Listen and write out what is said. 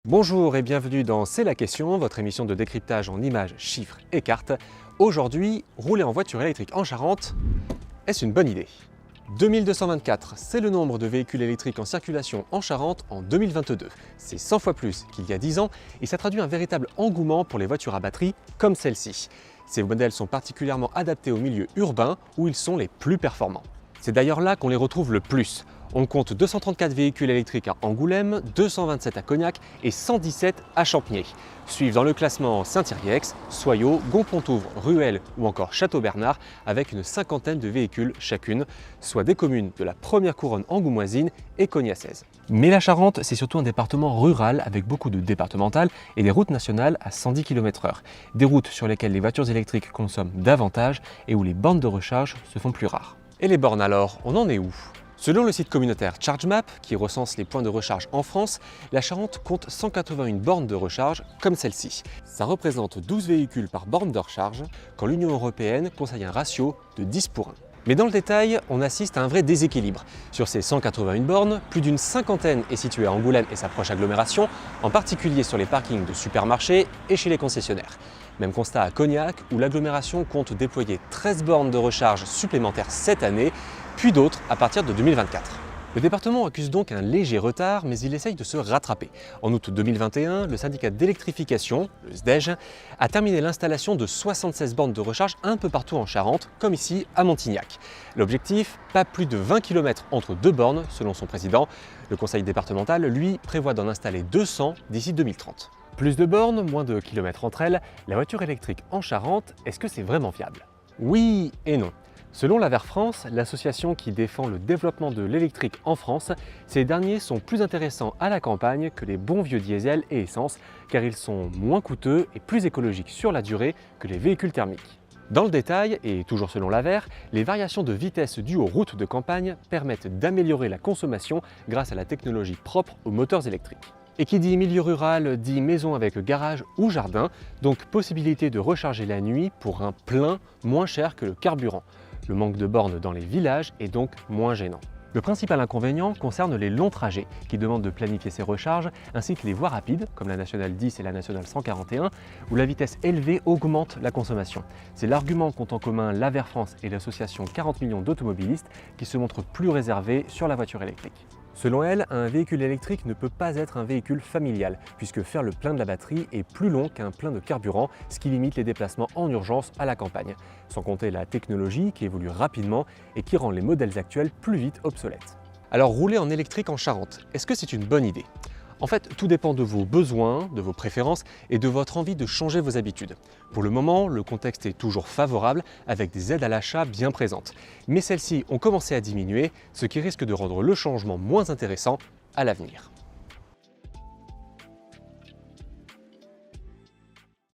Bonjour et bienvenue dans C'est la question, votre émission de décryptage en images, chiffres et cartes. Aujourd'hui, rouler en voiture électrique en Charente, est-ce une bonne idée? 2224, c'est le nombre de véhicules électriques en circulation en Charente en 2022. C'est 100 fois plus qu'il y a 10 ans et ça traduit un véritable engouement pour les voitures à batterie comme celle-ci. Ces modèles sont particulièrement adaptés au milieu urbain où ils sont les plus performants. C'est d'ailleurs là qu'on les retrouve le plus. On compte 234 véhicules électriques à Angoulême, 227 à Cognac et 117 à Champniers. Suivent dans le classement Saint-Yrieix, Soyaux, Gonpontouvre, Ruelle ou encore Château-Bernard avec une cinquantaine de véhicules chacune, soit des communes de la première couronne angoumoisine et cognacaise. Mais la Charente, c'est surtout un département rural avec beaucoup de départementales et des routes nationales à 110 km/h. Des routes sur lesquelles les voitures électriques consomment davantage et où les bornes de recharge se font plus rares. Et les bornes alors, on en est où? Selon le site communautaire ChargeMap, qui recense les points de recharge en France, la Charente compte 181 bornes de recharge comme celle-ci. Ça représente 12 véhicules par borne de recharge, quand l'Union européenne conseille un ratio de 10:1. Mais dans le détail, on assiste à un vrai déséquilibre. Sur ces 181 bornes, plus d'une cinquantaine est située à Angoulême et sa proche agglomération, en particulier sur les parkings de supermarchés et chez les concessionnaires. Même constat à Cognac, où l'agglomération compte déployer 13 bornes de recharge supplémentaires cette année, puis d'autres à partir de 2024. Le département accuse donc un léger retard, mais il essaye de se rattraper. En août 2021, le syndicat d'électrification, le SDEJ, a terminé l'installation de 76 bornes de recharge un peu partout en Charente, comme ici à Montignac. L'objectif, pas plus de 20 km entre deux bornes, selon son président. Le conseil départemental, lui, prévoit d'en installer 200 d'ici 2030. Plus de bornes, moins de kilomètres entre elles, la voiture électrique en Charente, est-ce que c'est vraiment viable? Oui et non. Selon l'Aver France, l'association qui défend le développement de l'électrique en France, ces derniers sont plus intéressants à la campagne que les bons vieux diesel et essence, car ils sont moins coûteux et plus écologiques sur la durée que les véhicules thermiques. Dans le détail, et toujours selon l'Aver, les variations de vitesse dues aux routes de campagne permettent d'améliorer la consommation grâce à la technologie propre aux moteurs électriques. Et qui dit milieu rural dit maison avec garage ou jardin, donc possibilité de recharger la nuit pour un plein moins cher que le carburant. Le manque de bornes dans les villages est donc moins gênant. Le principal inconvénient concerne les longs trajets qui demandent de planifier ces recharges, ainsi que les voies rapides, comme la nationale 10 et la nationale 141, où la vitesse élevée augmente la consommation. C'est l'argument qu'ont en commun l'Aver France et l'association 40 millions d'automobilistes qui se montrent plus réservés sur la voiture électrique. Selon elle, un véhicule électrique ne peut pas être un véhicule familial, puisque faire le plein de la batterie est plus long qu'un plein de carburant, ce qui limite les déplacements en urgence à la campagne. Sans compter la technologie qui évolue rapidement et qui rend les modèles actuels plus vite obsolètes. Alors rouler en électrique en Charente, est-ce que c'est une bonne idée? En fait, tout dépend de vos besoins, de vos préférences et de votre envie de changer vos habitudes. Pour le moment, le contexte est toujours favorable avec des aides à l'achat bien présentes. Mais celles-ci ont commencé à diminuer, ce qui risque de rendre le changement moins intéressant à l'avenir.